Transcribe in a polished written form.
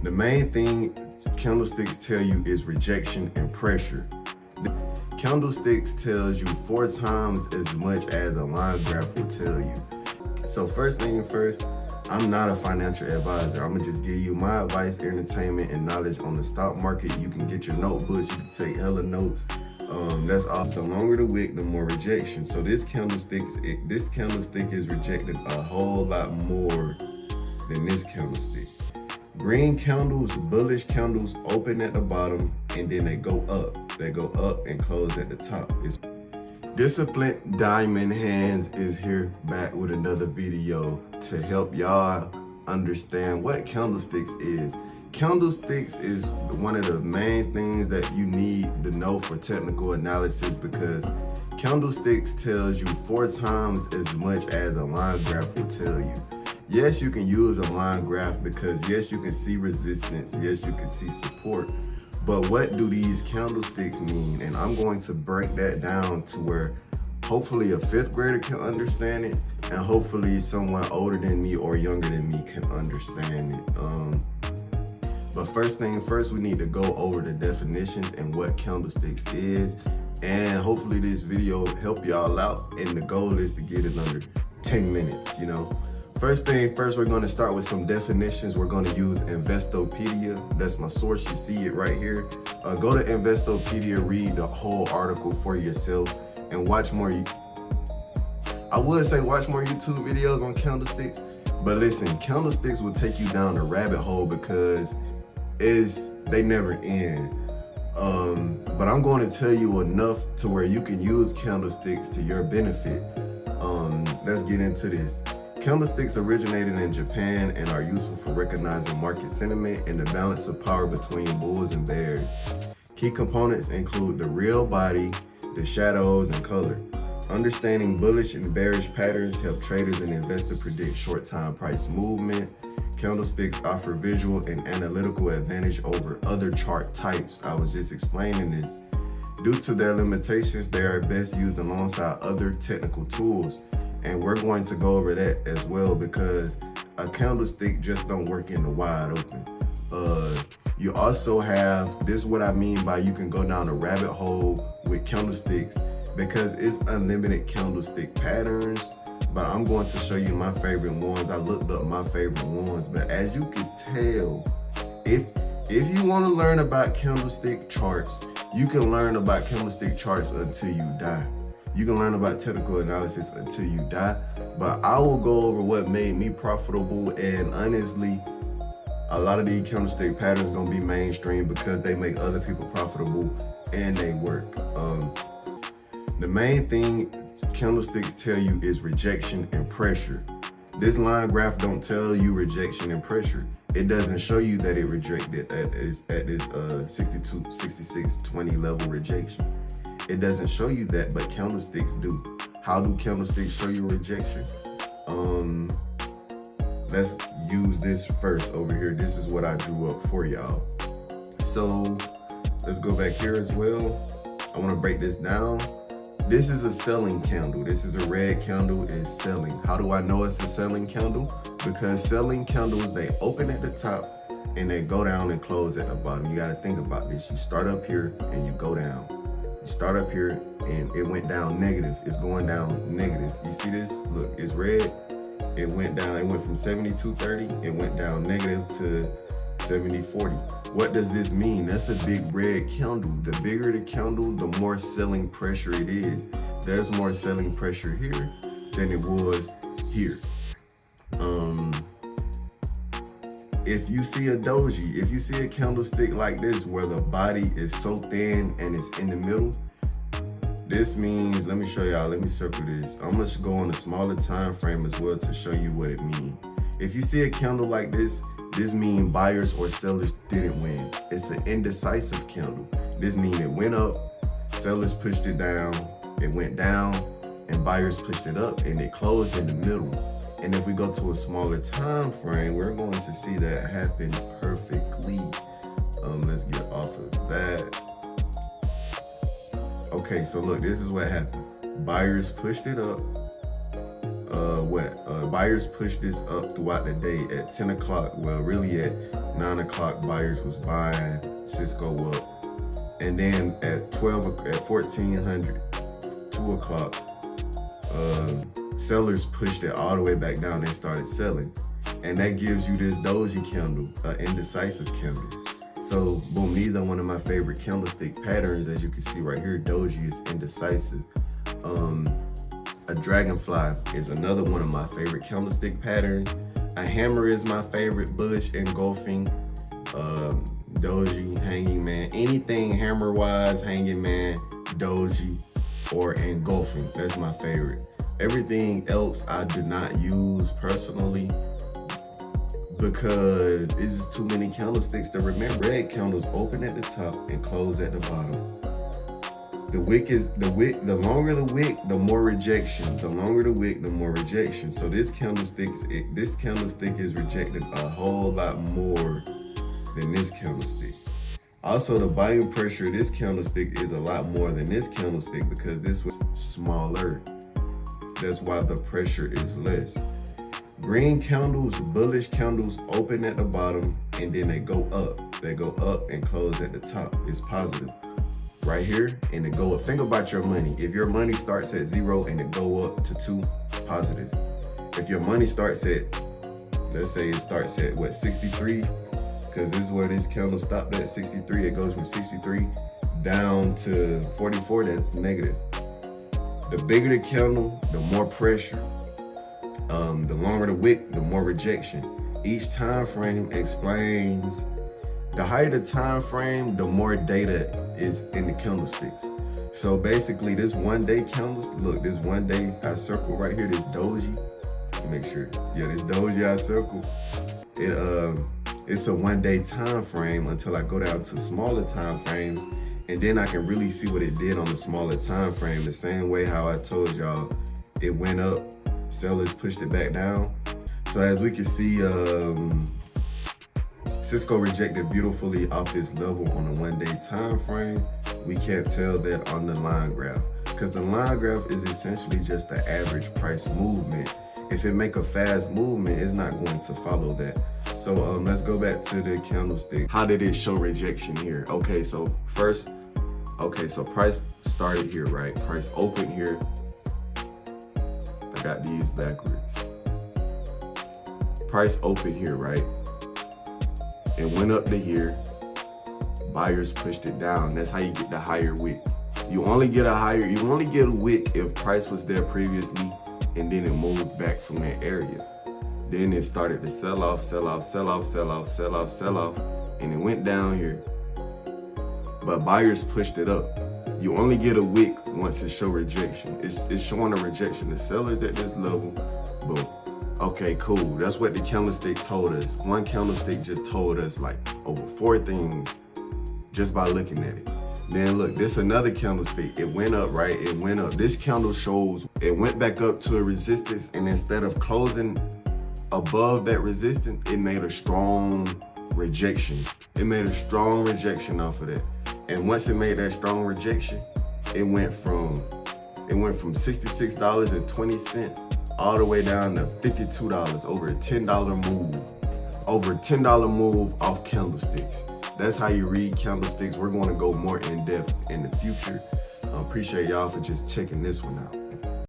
The main thing candlesticks tell you is rejection and pressure. Candlesticks tells you 4 times as much as a line graph will tell you. So first thing first, I'm not a financial advisor. I'm gonna just give you my advice, entertainment, and knowledge on the stock market. You can get your notebooks, you can take hella notes. That's all. The longer the wick, the more rejection. So this candlestick is rejected a whole lot more than this candlestick. Green candles, bullish candles, open at the bottom and then they go up. They go up and close at the top. Disciplined Diamond Hands is here back with another video to help y'all understand what candlesticks is. Candlesticks is one of the main things that you need to know for technical analysis, because candlesticks tells you 4 times as much as a line graph will tell you. Yes, you can use a line graph because yes, you can see resistance, yes, you can see support, but what do these candlesticks mean? And I'm going to break that down to where hopefully a 5th grader can understand it, and hopefully someone older than me or younger than me can understand it. But first thing first, we need to go over the definitions and what candlesticks is, and hopefully this video help y'all out, and the goal is to get it under 10 minutes, you know. First thing first, we're going to start with some definitions. We're going to use Investopedia. That's my source. You see it right here. Go to Investopedia, read the whole article for yourself, and watch more. I would say watch more YouTube videos on candlesticks, but listen, candlesticks will take you down a rabbit hole because they never end. But I'm going to tell you enough to where you can use candlesticks to your benefit. Let's get into this. Candlesticks originated in Japan and are useful for recognizing market sentiment and the balance of power between bulls and bears. Key components include the real body, the shadows, and color. Understanding bullish and bearish patterns help traders and investors predict short-time price movement. Candlesticks offer visual and analytical advantage over other chart types. I was just explaining this. Due to their limitations, they are best used alongside other technical tools. And we're going to go over that as well, because a candlestick just don't work in the wide open. You also have, this is what I mean by you can go down a rabbit hole with candlesticks, because it's unlimited candlestick patterns. But I'm going to show you my favorite ones. I looked up my favorite ones, but as you can tell, if you want to learn about candlestick charts, you can learn about candlestick charts until you die. You can learn about technical analysis until you die, but I will go over what made me profitable. And honestly, a lot of these candlestick patterns gonna be mainstream because they make other people profitable and they work. The main thing candlesticks tell you is rejection and pressure. This line graph don't tell you rejection and pressure. It doesn't show you that it rejected at this 62, 66, 20 level rejection. It doesn't show you that, but candlesticks do. How do candlesticks show you rejection? Let's use this first over here. This is what I drew up for y'all. So let's go back here as well. I want to break this down. This is a selling candle. This is a red candle, is selling. How do I know it's a selling candle? Because selling candles, they open at the top and they go down and close at the bottom. You got to think about this. You start up here and you go down. You start up here and it went down negative. It's going down negative. You see this? Look, it's red. It went down. It went from 72.30. It went down negative to 70.40. What does this mean? That's a big red candle. The bigger the candle, the more selling pressure it is. There's more selling pressure here than it was here. If you see a doji, if you see a candlestick like this where the body is so thin and it's in the middle, this means, let me show y'all, let me circle this. I'm gonna go on a smaller time frame as well to show you what it means. If you see a candle like this means buyers or sellers didn't win. It's an indecisive candle. This means it went up, sellers pushed it down, it went down, and buyers pushed it up, and it closed in the middle. And if we go to a smaller time frame, we're going to see that happen perfectly. Let's get off of that. Okay, so look, this is what happened. Buyers pushed it up. buyers pushed this up throughout the day at 10 o'clock. Well, really at 9 o'clock, buyers was buying Cisco up. And then at 1400, 2 o'clock, sellers pushed it all the way back down and started selling. And that gives you this doji candle, an indecisive candle. So boom, these are one of my favorite candlestick patterns. As you can see right here, doji is indecisive. A dragonfly is another one of my favorite candlestick patterns. A hammer is my favorite, bullish engulfing. Doji, hanging man, anything hammer wise, hanging man, doji, or engulfing, that's my favorite. Everything else I do not use personally because it's just too many candlesticks to remember. Red candles open at the top and close at the bottom. The longer the wick, the more rejection. The longer the wick, the more rejection. So this candlestick is rejected a whole lot more than this candlestick. Also, the buying pressure of this candlestick is a lot more than this candlestick because this was smaller. That's why the pressure is less. Green candles, bullish candles open at the bottom and then they go up. They go up and close at the top. It's positive. Right here, and it go up. Think about your money. If your money starts at 0 and it go up to 2, positive. If your money starts at, let's say it starts at what, 63, because this is where this candle stopped at, 63. It goes from 63 down to 44, that's negative. The bigger the candle, the more pressure. The longer the wick, the more rejection. Each time frame explains. The higher the time frame, the more data is in the candlesticks. So basically this 1 day candles, look, this 1 day I circle right here, this doji. Make sure, yeah, this doji I circle. It's a 1 day time frame until I go down to smaller time frames, and then I can really see what it did on the smaller time frame. The same way how I told y'all, it went up, sellers pushed it back down. So as we can see, Cisco rejected beautifully off this level on a 1 day time frame. We can't tell that on the line graph because the line graph is essentially just the average price movement. If it make a fast movement, it's not going to follow that. So let's go back to the candlestick. How did it show rejection here? Okay, so price started here, right? Price opened here. I got these backwards. Price opened here, right? It went up to here. Buyers pushed it down. That's how you get the higher wick. You only get a wick if price was there previously and then it moved back from that area. Then it started to sell off, and it went down here. But buyers pushed it up. You only get a wick once it show rejection. It's showing a rejection. The sellers at this level, boom. Okay, cool. That's what the candlestick told us. One candlestick just told us like over 4 things just by looking at it. Then look, this another candlestick. It went up, right? It went up. This candle shows it went back up to a resistance, and instead of closing above that resistance, it made a strong rejection. It made a strong rejection off of that. And once it made that strong rejection, it went from $66.20 all the way down to $52, over a $10 move. Over a $10 move off candlesticks. That's how you read candlesticks. We're going to go more in depth in the future. I appreciate y'all for just checking this one out.